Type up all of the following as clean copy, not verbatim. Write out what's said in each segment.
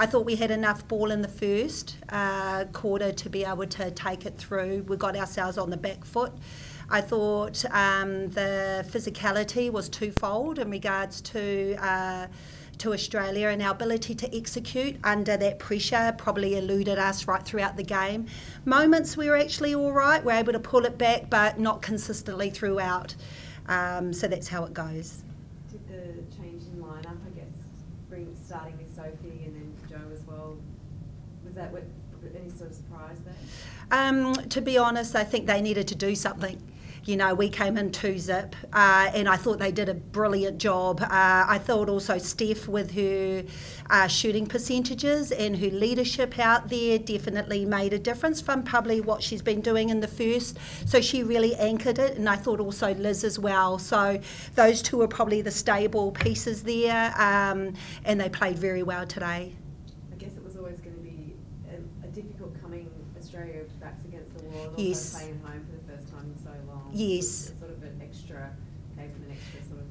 I thought we had enough ball in the first quarter to be able to take it through. We got ourselves on the back foot. I thought the physicality was twofold in regards to Australia, and our ability to execute under that pressure probably eluded us right throughout the game. Moments we were actually all right, we're able to pull it back, but not consistently throughout. So that's how it goes. Did the change in lineup, I guess, starting with Sophie and then Jo as well, was that any sort of surprise there? To be honest, I think they needed to do something. You know, we came in 2-zip, and I thought they did a brilliant job. I thought also Steph, with her shooting percentages and her leadership out there, definitely made a difference from probably what she's been doing in the first. So she really anchored it, and I thought also Liz as well. So those two are probably the stable pieces there, and they played very well today. I guess it was always going to be a difficult coming Australia backs against the wall, and yes. also playing home for the first time in so long. Yes. It's sort of an extra, gave them an extra sort of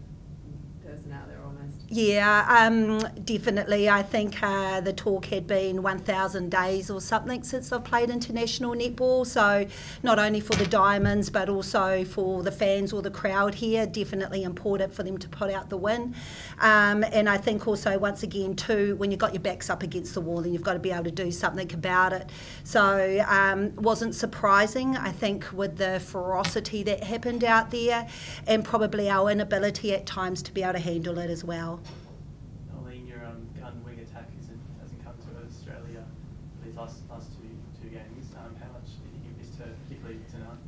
person out there almost. Yeah, definitely. I think the talk had been 1,000 days or something since I've played international netball. So not only for the Diamonds, but also for the fans or the crowd here, definitely important for them to put out the win. And I think also, once again, too, when you've got your backs up against the wall, then you've got to be able to do something about it. So wasn't surprising, I think, with the ferocity that happened out there, and probably our inability at times to be able to handle it as well. Arlene, your gun wing attack hasn't come to Australia for these last two games. How much did you give this to, particularly tonight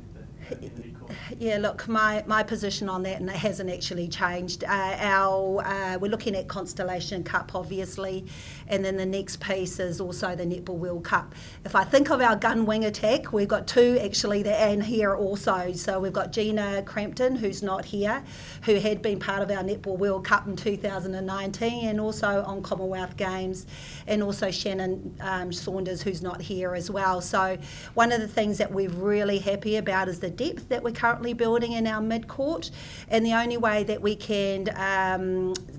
in the midcourt? Yeah, look, my position on that, and it hasn't actually changed. We're looking at Constellation Cup, obviously, and then the next piece is also the Netball World Cup. If I think of our gun wing attack, we've got two actually that are here also. So we've got Gina Crampton, who's not here, who had been part of our Netball World Cup in 2019 and also on Commonwealth Games, and also Shannon Saunders, who's not here as well. So one of the things that we're really happy about is the depth that we're currently building in our mid-court, and the only way that we can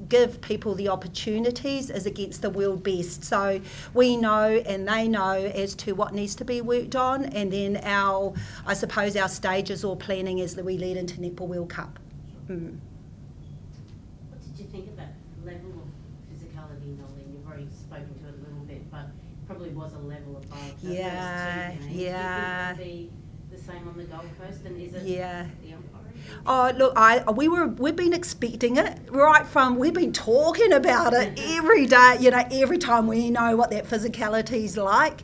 give people the opportunities is against the world best. So we know and they know as to what needs to be worked on, and then I suppose our stages or planning as we lead into Netball World Cup. Mm. What did you think of that level of physicality, Nolene? You've already spoken to it a little bit, but probably was a level above the first two games. Yeah. Do you think it would be the same on the Gold Coast, and is it the umpiring? Oh, look, we've been expecting it right from, we've been talking about it every day, you know, every time we know what that physicality's like,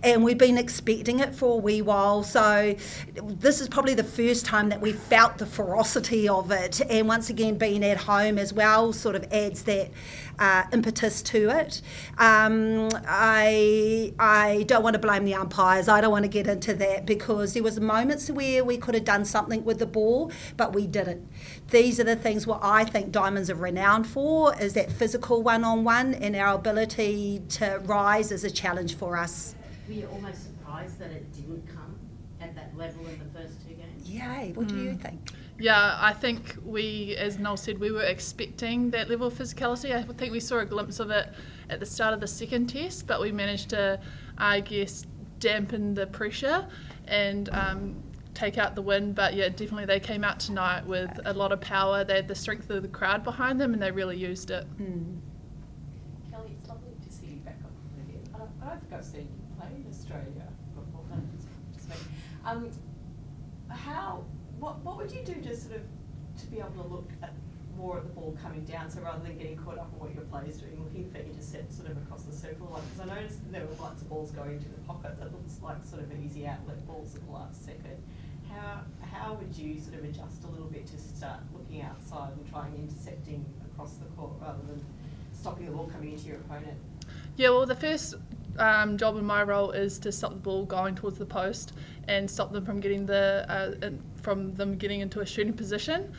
and we've been expecting it for a wee while. So this is probably the first time that we felt the ferocity of it, and once again being at home as well sort of adds that impetus to it. I don't want to blame the umpires. I don't want to get into that, because there was moments where we could have done something with the ball, but we didn't. These are the things what I think Diamonds are renowned for, is that physical one-on-one, and our ability to rise is a challenge for us. Were you almost surprised that it didn't come at that level in the first two games? Yeah, what do you think? Yeah, I think we, as Noel said, we were expecting that level of physicality. I think we saw a glimpse of it at the start of the second test, but we managed to, I guess, dampen the pressure and take out the win. But yeah, definitely they came out tonight with a lot of power. They had the strength of the crowd behind them, and they really used it. Kelly, it's lovely to see you back on the field. I don't think I've seen you play in Australia before. What would you do to be able to look at more at the ball coming down, so rather than getting caught up in what your player's doing, looking for intercept sort of across the circle? Because I noticed there were lots of balls going into the pocket that looks like sort of easy outlet balls at the last second. How would you sort of adjust a little bit to start looking outside and trying intercepting across the court rather than stopping the ball coming into your opponent? Yeah, well, the first job in my role is to stop the ball going towards the post and stop them from getting getting into a shooting position.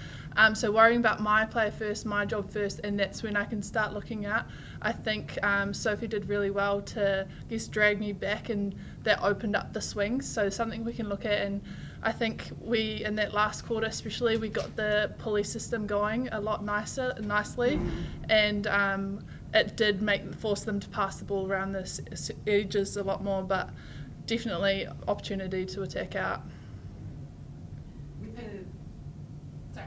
So worrying about my player first, my job first, and that's when I can start looking at. I think Sophie did really well to, I guess, drag me back, and that opened up the swings. So something we can look at, and I think we, in that last quarter especially, we got the pulley system going a lot nicely, and it did force them to pass the ball around the edges a lot more, but definitely opportunity to attack out. Sorry,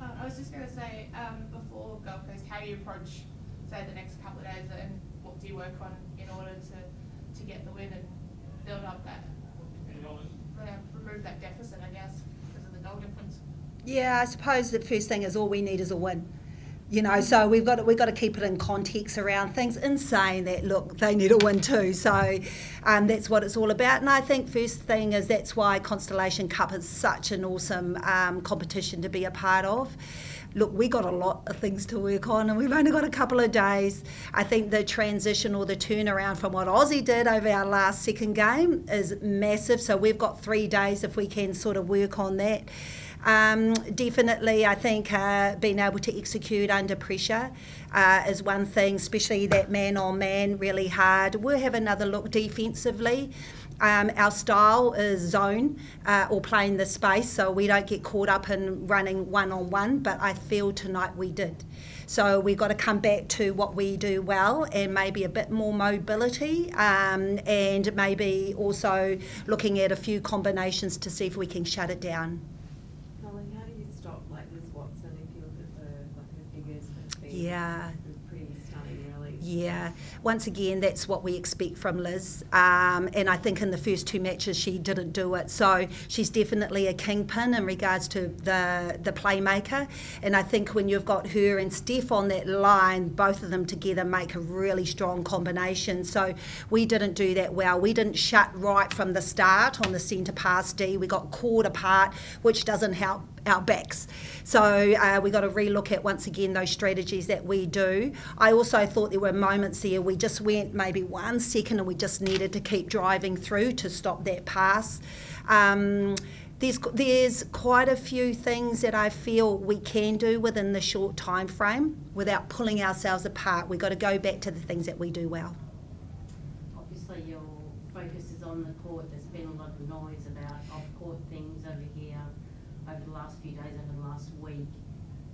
I was just going to say, before Gold Coast, how do you approach, say, the next couple of days, and what do you work on in order to get the win and build up that, remove that deficit, I guess, because of the goal difference? Yeah, I suppose the first thing is all we need is a win. You know, so we've got to keep it in context around things, in saying that, look, they need a win too. So that's what it's all about. And I think first thing is that's why Constellation Cup is such an awesome competition to be a part of. Look, we got a lot of things to work on and we've only got a couple of days. I think the transition or the turnaround from what Aussie did over our last second game is massive. So we've got 3 days if we can sort of work on that. Definitely, I think being able to execute under pressure is one thing, especially that man-on-man, really hard. We'll have another look defensively. Our style is zone or playing the space, so we don't get caught up in running one-on-one, but I feel tonight we did. So we've got to come back to what we do well and maybe a bit more mobility and maybe also looking at a few combinations to see if we can shut it down. Yeah. Pretty stunning, really. Yeah. Once again, that's what we expect from Liz. And I think in the first 2 matches she didn't do it. So she's definitely a kingpin in regards to the playmaker. And I think when you've got her and Steph on that line, both of them together make a really strong combination. So we didn't do that well. We didn't shut right from the start on the centre pass D. We got caught apart, which doesn't help our backs. So we got to relook at once again those strategies that we do. I also thought there were moments there we just went maybe 1 second and we just needed to keep driving through to stop that pass. There's quite a few things that I feel we can do within the short time frame without pulling ourselves apart. We've got to go back to the things that we do well. Obviously your focus is on the court. There's been a lot of noise about off-court things over here over the last few days, over the last week.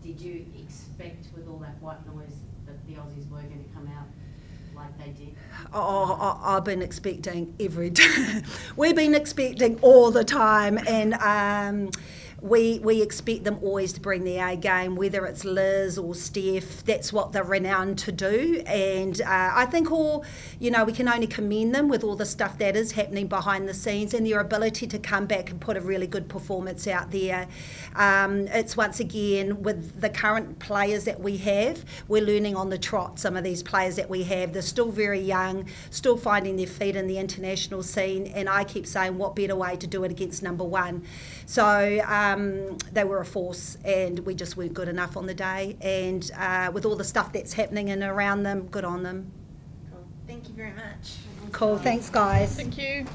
Did you expect with all that white noise that the Aussies were going to come out like they did? I've been expecting every day. We've been expecting all the time, and we expect them always to bring their A game, whether it's Liz or Steph. That's what they're renowned to do, and I think we can only commend them with all the stuff that is happening behind the scenes and their ability to come back and put a really good performance out there. It's once again with the current players that we have, we're learning on the trot. Some of these players that we have, they're still very young, still finding their feet in the international scene, and I keep saying what better way to do it against number 1. So they were a force and we just weren't good enough on the day, and with all the stuff that's happening in and around them, good on them. Cool. Thank you very much. Cool, thanks guys. Thank you.